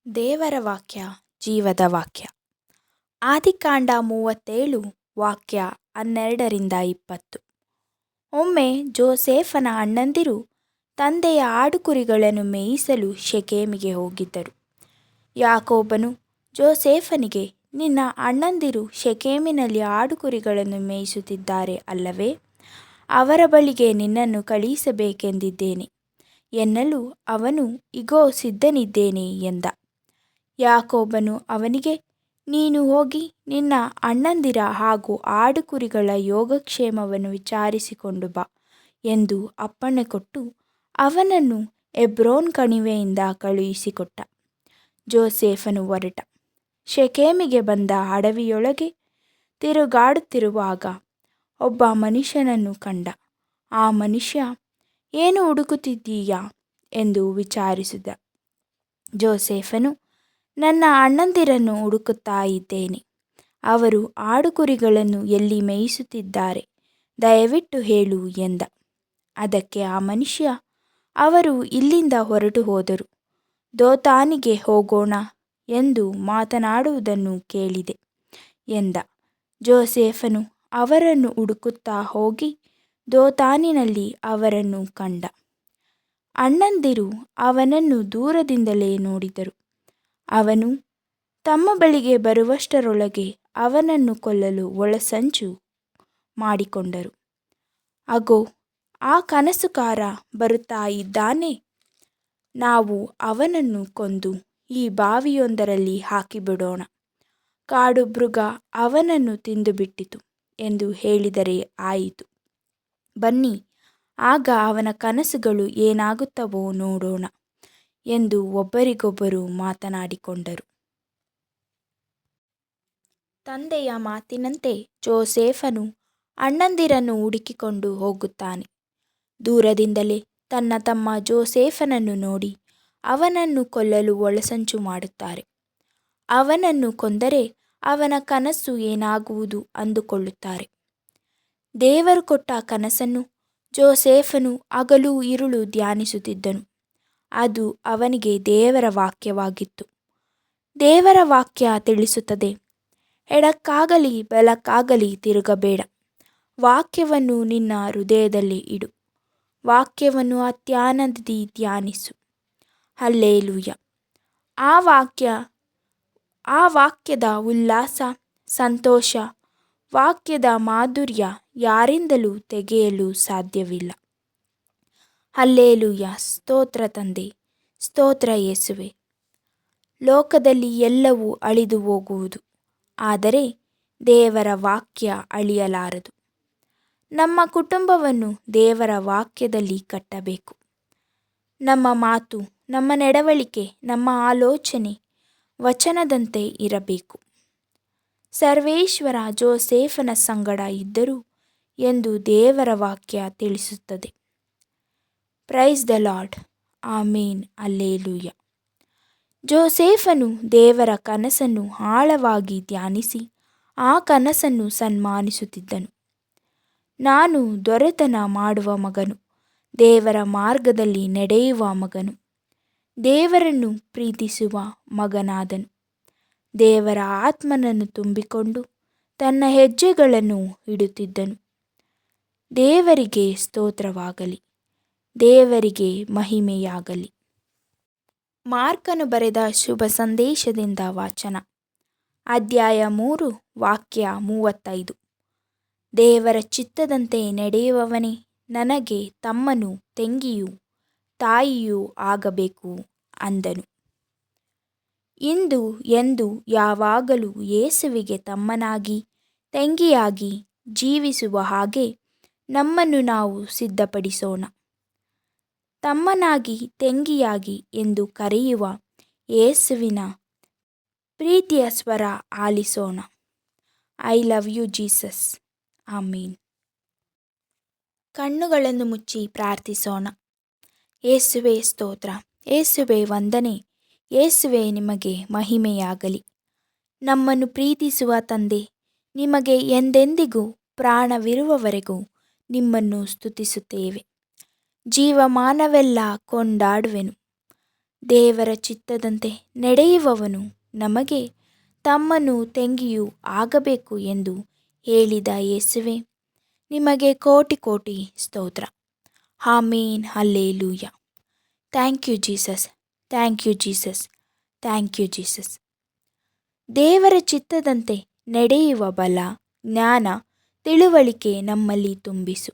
ದೇವರ ವಾಕ್ಯ ಜೀವದ ವಾಕ್ಯ. ಆದಿಕಾಂಡ 37 ವಾಕ್ಯ 12-20. ಒಮ್ಮೆ ಜೋಸೇಫನ ಅಣ್ಣಂದಿರು ತಂದೆಯ ಆಡುಕುರಿಗಳನ್ನು ಮೇಯಿಸಲು ಶೆಕೆಮಿಗೆ ಹೋಗಿದ್ದರು. ಯಾಕೋಬನು ಜೋಸೇಫನಿಗೆ, ನಿನ್ನ ಅಣ್ಣಂದಿರು ಶೆಕೆಮಿನಲ್ಲಿ ಆಡುಕುರಿಗಳನ್ನು ಮೇಯಿಸುತ್ತಿದ್ದಾರೆ ಅಲ್ಲವೇ? ಅವರ ಬಳಿಗೆ ನಿನ್ನನ್ನು ಕಳುಹಿಸಬೇಕೆಂದಿದ್ದೇನೆ ಎನ್ನಲು ಅವನು, ಇಗೋ ಸಿದ್ಧನಿದ್ದೇನೆ ಎಂದ. ಯಾಕೋಬನು ಅವನಿಗೆ, ನೀನು ಹೋಗಿ ನಿನ್ನ ಅಣ್ಣಂದಿರ ಹಾಗೂ ಆಡುಕುರಿಗಳ ಯೋಗಕ್ಷೇಮವನ್ನು ವಿಚಾರಿಸಿಕೊಂಡು ಬಾ ಎಂದು ಅಪ್ಪಣೆ ಕೊಟ್ಟು ಅವನನ್ನು ಹೆಬ್ರೋನ್ ಕಣಿವೆಯಿಂದ ಕಳುಹಿಸಿಕೊಟ್ಟ. ಜೋಸೇಫನು ಹೊರಟ. ಶೆಕೆಮಿಗೆ ಬಂದ ಅಡವಿಯೊಳಗೆ ತಿರುಗಾಡುತ್ತಿರುವಾಗ ಒಬ್ಬ ಮನುಷ್ಯನನ್ನು ಕಂಡ. ಆ ಮನುಷ್ಯ, ಏನು ಹುಡುಕುತ್ತಿದ್ದೀಯಾ ಎಂದು ವಿಚಾರಿಸಿದ. ಜೋಸೇಫನು, ನನ್ನ ಅಣ್ಣಂದಿರನ್ನು ಹುಡುಕುತ್ತಾ ಇದ್ದೇನೆ. ಅವರು ಆಡುಕುರಿಗಳನ್ನು ಎಲ್ಲಿ ಮೇಯಿಸುತ್ತಿದ್ದಾರೆ, ದಯವಿಟ್ಟು ಹೇಳು ಎಂದ. ಅದಕ್ಕೆ ಆ ಮನುಷ್ಯ, ಅವರು ಇಲ್ಲಿಂದ ಹೊರಟು ಹೋದರು, ದೋತಾನಿಗೆ ಹೋಗೋಣ ಎಂದು ಮಾತನಾಡುವುದನ್ನು ಕೇಳಿದೆ ಎಂದ. ಜೋಸೇಫನು ಅವರನ್ನು ಹುಡುಕುತ್ತಾ ಹೋಗಿ ದೋತಾನಿನಲ್ಲಿ ಅವರನ್ನು ಕಂಡ. ಅಣ್ಣಂದಿರು ಅವನನ್ನು ದೂರದಿಂದಲೇ ನೋಡಿದರು. ಅವನು ತಮ್ಮ ಬಳಿಗೆ ಬರುವಷ್ಟರೊಳಗೆ ಅವನನ್ನು ಕೊಲ್ಲಲು ಒಳಸಂಚು ಮಾಡಿಕೊಂಡರು. ಅಗೋ, ಆ ಕನಸುಗಾರ ಬರುತ್ತಾ ಇದ್ದಾನೆ, ನಾವು ಅವನನ್ನು ಕೊಂದು ಈ ಬಾವಿಯೊಂದರಲ್ಲಿ ಹಾಕಿಬಿಡೋಣ, ಕಾಡು ಮೃಗ ಅವನನ್ನು ತಿಂದುಬಿಟ್ಟಿತು ಎಂದು ಹೇಳಿದರೆ ಆಯಿತು. ಬನ್ನಿ, ಆಗ ಅವನ ಕನಸುಗಳು ಏನಾಗುತ್ತವೋ ನೋಡೋಣ ಎಂದು ಒಬ್ಬರಿಗೊಬ್ಬರು ಮಾತನಾಡಿಕೊಂಡರು. ತಂದೆಯ ಮಾತಿನಂತೆ ಜೋಸೇಫನು ಅಣ್ಣಂದಿರನ್ನು ಹುಡುಕಿಕೊಂಡು ಹೋಗುತ್ತಾನೆ. ದೂರದಿಂದಲೇ ತನ್ನ ತಮ್ಮ ಜೋಸೇಫನನ್ನು ನೋಡಿ ಅವನನ್ನು ಕೊಲ್ಲಲು ಒಳಸಂಚು ಮಾಡುತ್ತಾರೆ. ಅವನನ್ನು ಕೊಂದರೆ ಅವನ ಕನಸು ಏನಾಗುವುದು ಅಂದುಕೊಳ್ಳುತ್ತಾರೆ. ದೇವರು ಕೊಟ್ಟ ಕನಸನ್ನು ಜೋಸೇಫನು ಹಗಲು ಇರುಳು ಧ್ಯಾನಿಸುತ್ತಿದ್ದನು. ಅದು ಅವನಿಗೆ ದೇವರ ವಾಕ್ಯವಾಗಿತ್ತು. ದೇವರ ವಾಕ್ಯ ತಿಳಿಸುತ್ತದೆ, ಎಡಕ್ಕಾಗಲಿ ಬಲಕ್ಕಾಗಲಿ ತಿರುಗಬೇಡ, ವಾಕ್ಯವನ್ನು ನಿನ್ನ ಹೃದಯದಲ್ಲಿ ಇಡು, ವಾಕ್ಯವನ್ನು ಅತ್ಯಾನಂದದಿ ಧ್ಯಾನಿಸು. ಹಲ್ಲೆಲೂಯ. ಆ ವಾಕ್ಯದ ಉಲ್ಲಾಸ, ಸಂತೋಷ, ವಾಕ್ಯದ ಮಾಧುರ್ಯ ಯಾರಿಂದಲೂ ತೆಗೆಯಲು ಸಾಧ್ಯವಿಲ್ಲ. ಹಲ್ಲೆಲೂಯ. ಸ್ತೋತ್ರ ತಂದೆ, ಸ್ತೋತ್ರ ಯೇಸುವೆ. ಲೋಕದಲ್ಲಿ ಎಲ್ಲವೂ ಅಳಿದು ಹೋಗುವುದು, ಆದರೆ ದೇವರ ವಾಕ್ಯ ಅಳಿಯಲಾರದು. ನಮ್ಮ ಕುಟುಂಬವನ್ನು ದೇವರ ವಾಕ್ಯದಲ್ಲಿ ಕಟ್ಟಬೇಕು. ನಮ್ಮ ಮಾತು, ನಮ್ಮ ನಡವಳಿಕೆ, ನಮ್ಮ ಆಲೋಚನೆ ವಚನದಂತೆ ಇರಬೇಕು. ಸರ್ವೇಶ್ವರ ಜೋಸೇಫನ ಸಂಗಡ ಇದ್ದರು ಎಂದು ದೇವರ ವಾಕ್ಯ ತಿಳಿಸುತ್ತದೆ. Praise the Lord. ಆಮೇನ್. ಹಲ್ಲೆಲೂಯ. ಜೋಸೇಫನು ದೇವರ ಕನಸನ್ನು ಆಳವಾಗಿ ಧ್ಯಾನಿಸಿ ಆ ಕನಸನ್ನು ಸನ್ಮಾನಿಸುತ್ತಿದ್ದನು. ನಾನು ದೊರೆತನ ಮಾಡುವ ಮಗನು, ದೇವರ ಮಾರ್ಗದಲ್ಲಿ ನಡೆಯುವ ಮಗನು, ದೇವರನ್ನು ಪ್ರೀತಿಸುವ ಮಗನಾದನು. ದೇವರ ಆತ್ಮನನ್ನು ತುಂಬಿಕೊಂಡು ತನ್ನ ಹೆಜ್ಜೆಗಳನ್ನು ಇಡುತ್ತಿದ್ದನು. ದೇವರಿಗೆ ಸ್ತೋತ್ರವಾಗಲಿ, ದೇವರಿಗೆ ಮಹಿಮೆಯಾಗಲಿ. ಮಾರ್ಕನು ಬರೆದ ಶುಭ ಸಂದೇಶದಿಂದ ವಾಚನ. ಅಧ್ಯಾಯ 3 ವಾಕ್ಯ 35. ದೇವರ ಚಿತ್ತದಂತೆ ನಡೆಯುವವನೇ ನನಗೆ ತಮ್ಮನೂ ತಂಗಿಯೂ ತಾಯಿಯೂ ಆಗಬೇಕು ಅಂದನು. ಇಂದು ಎಂದು ಯಾವಾಗಲೂ ಯೇಸುವಿಗೆ ತಮ್ಮನಾಗಿ ತಂಗಿಯಾಗಿ ಜೀವಿಸುವ ಹಾಗೆ ನಮ್ಮನ್ನು ನಾವು ಸಿದ್ಧಪಡಿಸೋಣ. ತಮ್ಮನಾಗಿ ತಂಗಿಯಾಗಿ ಎಂದು ಕರೆಯುವ ಯೇಸುವಿನ ಪ್ರೀತಿಯ ಸ್ವರ ಆಲಿಸೋಣ. I love you Jesus. ಆಮೀನ್. ಕಣ್ಣುಗಳನ್ನು ಮುಚ್ಚಿ ಪ್ರಾರ್ಥಿಸೋಣ. ಯೇಸುವೆ ಸ್ತೋತ್ರ, ಯೇಸುವೆ ವಂದನೆ, ಯೇಸುವೆ ನಿಮಗೆ ಮಹಿಮೆಯಾಗಲಿ. ನಮ್ಮನ್ನು ಪ್ರೀತಿಸುವ ತಂದೆ, ನಿಮಗೆ ಎಂದೆಂದಿಗೂ ಪ್ರಾಣವಿರುವವರೆಗೂ ನಿಮ್ಮನ್ನು ಸ್ತುತಿಸುತ್ತೇವೆ. ಜೀವಮಾನವೆಲ್ಲ ಕೊಂಡಾಡುವೆನು. ದೇವರ ಚಿತ್ತದಂತೆ ನಡೆಯುವವನು ನಮಗೆ ತಮ್ಮನೂ ತಂಗಿಯೂ ಆಗಬೇಕು ಎಂದು ಹೇಳಿದ ಯೇಸುವೆ, ನಿಮಗೆ ಕೋಟಿ ಕೋಟಿ ಸ್ತೋತ್ರ. ಆಮೇನ್. ಹಲ್ಲೆಲೂಯ. Thank you Jesus, thank you Jesus, thank you Jesus. ದೇವರ ಚಿತ್ತದಂತೆ ನಡೆಯುವ ಬಲ, ಜ್ಞಾನ, ತಿಳುವಳಿಕೆ ನಮ್ಮಲ್ಲಿ ತುಂಬಿಸು.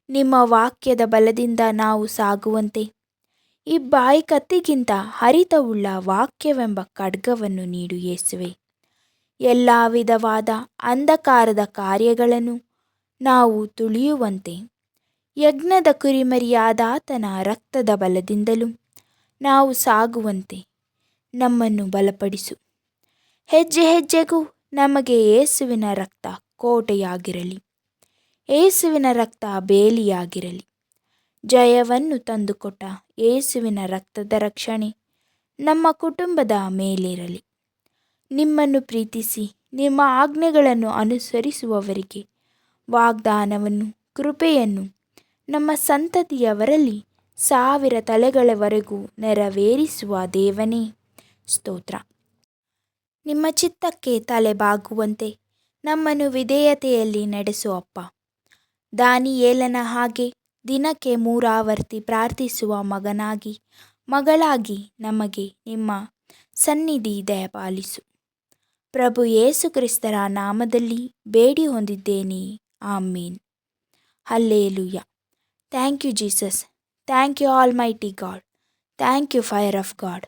ನಿಮ್ಮ ವಾಕ್ಯದ ಬಲದಿಂದ ನಾವು ಸಾಗುವಂತೆ ಈ ಬಾಯಿ ಕತ್ತಿಗಿಂತ ಹರಿತವುಳ್ಳ ವಾಕ್ಯವೆಂಬ ಖಡ್ಗವನ್ನು ನೀಡು ಯೇಸುವೆ. ಎಲ್ಲ ವಿಧವಾದ ಅಂಧಕಾರದ ಕಾರ್ಯಗಳನ್ನು ನಾವು ತುಳಿಯುವಂತೆ, ಯಜ್ಞದ ಕುರಿಮರಿಯಾದಾತನ ರಕ್ತದ ಬಲದಿಂದಲೂ ನಾವು ಸಾಗುವಂತೆ ನಮ್ಮನ್ನು ಬಲಪಡಿಸು. ಹೆಜ್ಜೆ ಹೆಜ್ಜೆಗೂ ನಮಗೆ ಯೇಸುವಿನ ರಕ್ತ ಕೋಟೆಯಾಗಿರಲಿ, ಯೇಸುವಿನ ರಕ್ತ ಬೇಲಿಯಾಗಿರಲಿ. ಜಯವನ್ನು ತಂದುಕೊಟ್ಟ ಯೇಸುವಿನ ರಕ್ತದ ರಕ್ಷಣೆ ನಮ್ಮ ಕುಟುಂಬದ ಮೇಲಿರಲಿ. ನಿಮ್ಮನ್ನು ಪ್ರೀತಿಸಿ ನಿಮ್ಮ ಆಜ್ಞೆಗಳನ್ನು ಅನುಸರಿಸುವವರಿಗೆ ವಾಗ್ದಾನವನ್ನು, ಕೃಪೆಯನ್ನು ನಮ್ಮ ಸಂತತಿಯವರಲ್ಲಿ 1000 ತಲೆಗಳವರೆಗೂ ನೆರವೇರಿಸುವ ದೇವನೇ ಸ್ತೋತ್ರ. ನಿಮ್ಮ ಚಿತ್ತಕ್ಕೆ ತಲೆ ಬಾಗುವಂತೆ ನಮ್ಮನ್ನು ವಿಧೇಯತೆಯಲ್ಲಿ ನಡೆಸು ಅಪ್ಪ. ದಾನಿಯೇಲನ ಹಾಗೆ ದಿನಕ್ಕೆ 3 ಆವರ್ತಿ ಪ್ರಾರ್ಥಿಸುವ ಮಗನಾಗಿ, ಮಗಳಾಗಿ ನಮಗೆ ನಿಮ್ಮ ಸನ್ನಿಧಿ ದಯಪಾಲಿಸು. ಪ್ರಭು ಯೇಸು ಕ್ರಿಸ್ತರ ನಾಮದಲ್ಲಿ ಬೇಡಿ ಹೊಂದಿದ್ದೇನೆ. ಆಮೇನ್. ಹಲ್ಲೆಲೂಯ. Thank you Jesus, thank you almighty God, thank you fire of God,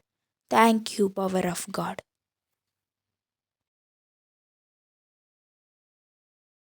thank you power of god.